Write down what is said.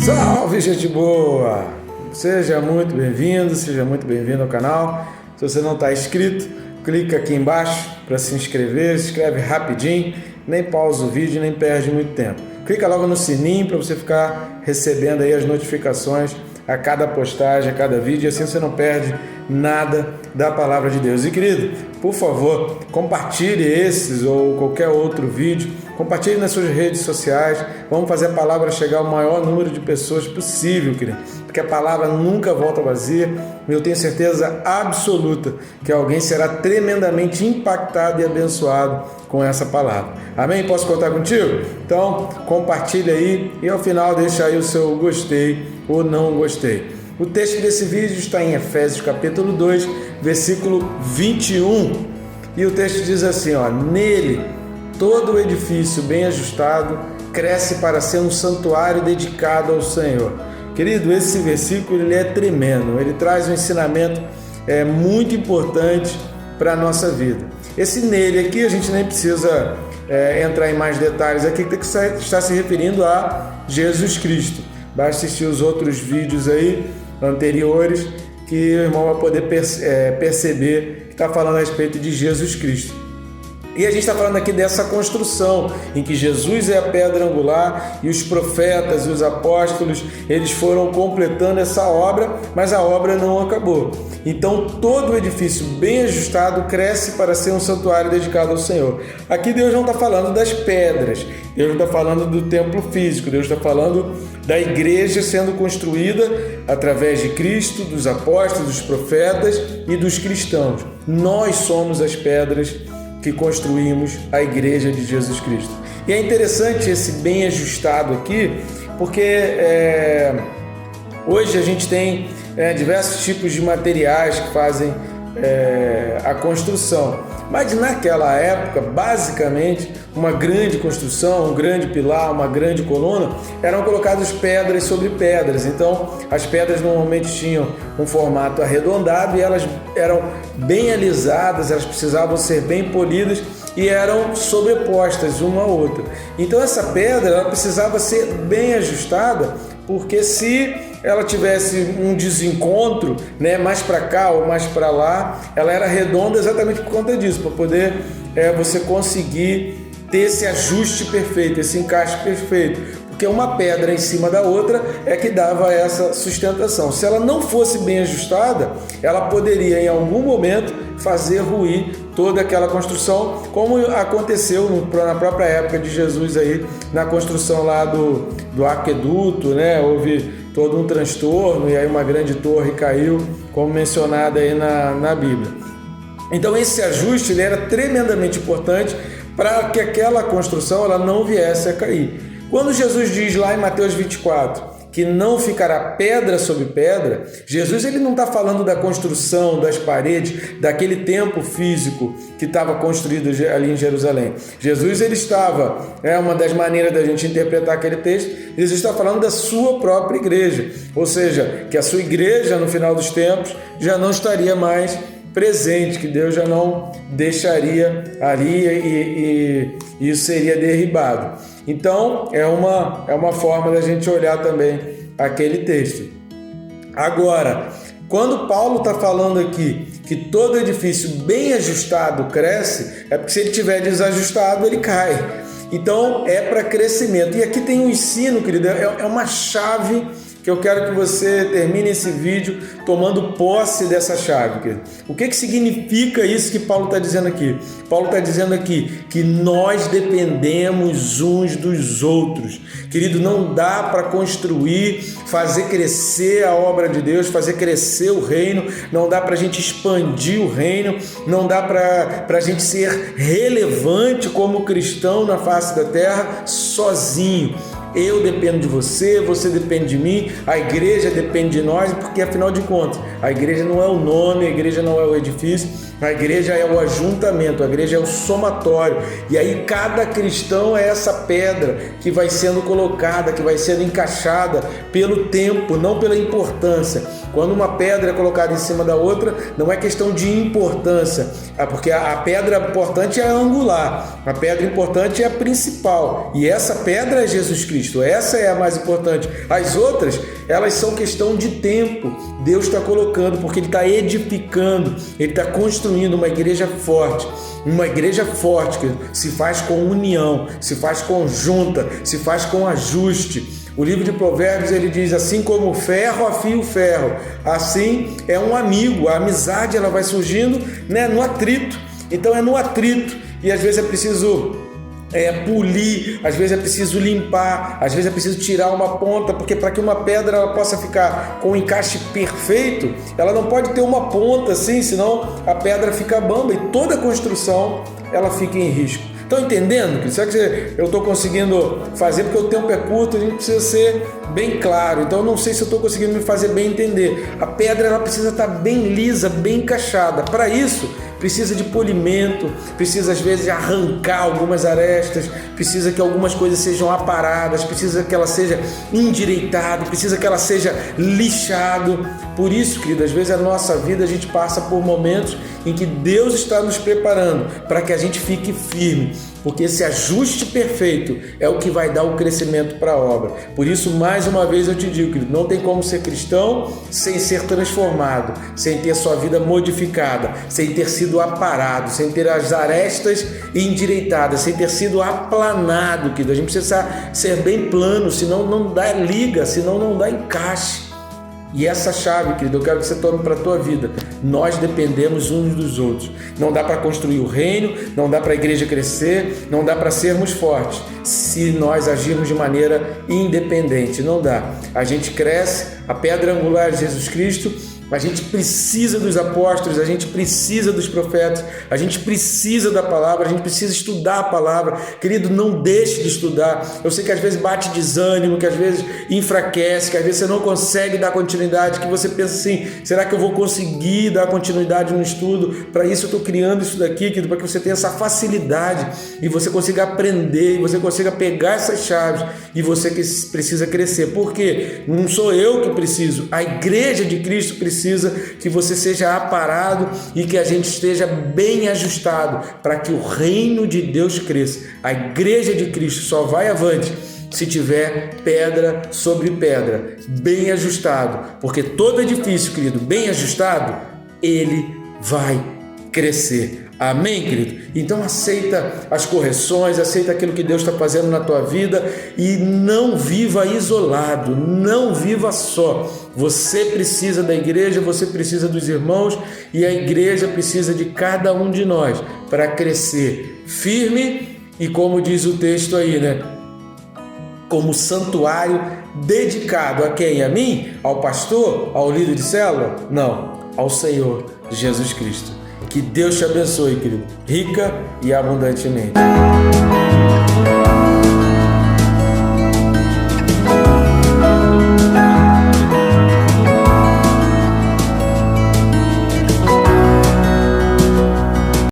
Salve, gente boa! Seja muito bem-vindo ao canal. Se você não está inscrito, clica aqui embaixo para se inscrever, se inscreve rapidinho, nem pausa o vídeo, nem perde muito tempo. Clica logo no sininho para você ficar recebendo aí as notificações a cada postagem, a cada vídeo, e assim você não perde nada da palavra de Deus. E querido, por favor, compartilhe esses ou qualquer outro vídeo, compartilhe nas suas redes sociais. Vamos fazer a palavra chegar ao maior número de pessoas possível, querido, porque a palavra nunca volta vazia. Eu tenho certeza absoluta que alguém será tremendamente impactado e abençoado com essa palavra. Amém? Posso contar contigo? Então, compartilha aí e ao final deixa aí o seu gostei ou não gostei. O texto desse vídeo está em Efésios capítulo 2, versículo 21. E o texto diz assim, nele todo o edifício bem ajustado cresce para ser um santuário dedicado ao Senhor. Querido, esse versículo ele é tremendo, ele traz um ensinamento muito importante para a nossa vida. Esse nele aqui a gente nem precisa entrar em mais detalhes aqui, que está se referindo a Jesus Cristo. Basta assistir os outros vídeos aí anteriores que o irmão vai poder perceber que está falando a respeito de Jesus Cristo. E a gente está falando aqui dessa construção em que Jesus é a pedra angular e os profetas e os apóstolos, eles foram completando essa obra, mas a obra não acabou. Então todo o edifício bem ajustado cresce para ser um santuário dedicado ao Senhor. Aqui Deus não está falando das pedras, Deus não está falando do templo físico, Deus está falando da igreja sendo construída através de Cristo, dos apóstolos, dos profetas e dos cristãos. Nós somos as pedras que construímos a igreja de Jesus Cristo. E é interessante esse bem ajustado aqui, porque hoje a gente tem diversos tipos de materiais que fazem a construção. Mas naquela época, basicamente, uma grande construção, um grande pilar, uma grande coluna, eram colocadas pedras sobre pedras. Então, as pedras normalmente tinham um formato arredondado e elas eram bem alisadas, elas precisavam ser bem polidas e eram sobrepostas uma à outra. Então, essa pedra ela precisava ser bem ajustada, porque se ela tivesse um desencontro, mais para cá ou mais para lá, ela era redonda exatamente por conta disso, para poder você conseguir ter esse ajuste perfeito, esse encaixe perfeito, porque uma pedra em cima da outra é que dava essa sustentação. Se ela não fosse bem ajustada, ela poderia em algum momento fazer ruir toda aquela construção, como aconteceu na própria época de Jesus aí, na construção lá do aqueduto, houve todo um transtorno e aí uma grande torre caiu, como mencionado aí na Bíblia. Então esse ajuste ele era tremendamente importante para que aquela construção ela não viesse a cair. Quando Jesus diz lá em Mateus 24 que não ficará pedra sobre pedra, Jesus ele não está falando da construção das paredes daquele templo físico que estava construído ali em Jerusalém. Jesus ele estava, uma das maneiras da gente interpretar aquele texto, Jesus está falando da sua própria igreja, ou seja, que a sua igreja no final dos tempos já não estaria mais presente, que Deus já não deixaria ali e isso seria derribado. Então, é uma forma da gente olhar também aquele texto. Agora, quando Paulo está falando aqui que todo edifício bem ajustado cresce, é porque se ele estiver desajustado, ele cai. Então, é para crescimento. E aqui tem um ensino, querido, é uma chave que eu quero que você termine esse vídeo tomando posse dessa chave, querido. O que significa isso que Paulo está dizendo aqui? Paulo está dizendo aqui que nós dependemos uns dos outros. Querido, não dá para construir, fazer crescer a obra de Deus, fazer crescer o reino, não dá para a gente expandir o reino, não dá para a gente ser relevante como cristão na face da terra sozinho. Eu dependo de você, você depende de mim, a igreja depende de nós, porque afinal de contas, a igreja não é o nome, a igreja não é o edifício, a igreja é o ajuntamento, a igreja é o somatório. E aí cada cristão é essa pedra que vai sendo colocada, que vai sendo encaixada pelo tempo, não pela importância. Quando uma pedra é colocada em cima da outra, não é questão de importância, porque a pedra importante é a angular, a pedra importante é a principal, e essa pedra é Jesus Cristo. Cristo. Essa é a mais importante. As outras, elas são questão de tempo. Deus está colocando, porque Ele está edificando, Ele está construindo uma igreja forte. Uma igreja forte que se faz com união, se faz conjunta, se faz com ajuste. O livro de Provérbios, ele diz: assim como o ferro afia o ferro, assim é um amigo. A amizade, ela vai surgindo, né, no atrito. Então é no atrito, e às vezes é preciso polir, às vezes é preciso limpar, às vezes é preciso tirar uma ponta, porque para que uma pedra ela possa ficar com um encaixe perfeito, ela não pode ter uma ponta assim, senão a pedra fica bamba e toda a construção ela fica em risco. Estão entendendo? Será que eu estou conseguindo fazer? Porque o tempo é curto, a gente precisa ser bem claro. Então eu não sei se eu estou conseguindo me fazer bem entender. A pedra ela precisa estar bem lisa, bem encaixada. Para isso, precisa de polimento, precisa às vezes arrancar algumas arestas, precisa que algumas coisas sejam aparadas, precisa que ela seja endireitada, precisa que ela seja lixado. Por isso, querido, às vezes a nossa vida a gente passa por momentos em que Deus está nos preparando para que a gente fique firme, porque esse ajuste perfeito é o que vai dar o crescimento para a obra. Por isso, mais uma vez eu te digo, querido, não tem como ser cristão sem ser transformado, sem ter sua vida modificada, sem ter sido aparado, sem ter as arestas endireitadas, sem ter sido aplanado, querido. A gente precisa ser bem plano, senão não dá liga, senão não dá encaixe. E essa chave, querido, eu quero que você tome para a tua vida. Nós dependemos uns dos outros. Não dá para construir o reino, não dá para a igreja crescer, não dá para sermos fortes se nós agirmos de maneira independente. Não dá. A gente cresce, a pedra angular é Jesus Cristo. A gente precisa dos apóstolos, a gente precisa dos profetas, a gente precisa da palavra, a gente precisa estudar a palavra. Querido, não deixe de estudar. Eu sei que às vezes bate desânimo, que às vezes enfraquece, que às vezes você não consegue dar continuidade, que você pensa assim, será que eu vou conseguir dar continuidade no estudo? Para isso eu estou criando isso daqui, querido, para que você tenha essa facilidade e você consiga aprender, e você consiga pegar essas chaves e você que precisa crescer. Por quê? Não sou eu que preciso, a igreja de Cristo precisa que você seja aparado e que a gente esteja bem ajustado para que o reino de Deus cresça. A igreja de Cristo só vai avante se tiver pedra sobre pedra, bem ajustado, porque todo edifício, querido, bem ajustado, ele vai crescer. Amém, querido? Então aceita as correções, aceita aquilo que Deus está fazendo na tua vida e não viva isolado, não viva só. Você precisa da igreja, você precisa dos irmãos e a igreja precisa de cada um de nós para crescer firme e, como diz o texto aí, né? Como santuário dedicado a quem? A mim? Ao pastor? Ao líder de célula? Não, ao Senhor Jesus Cristo. Que Deus te abençoe, querido, rica e abundantemente.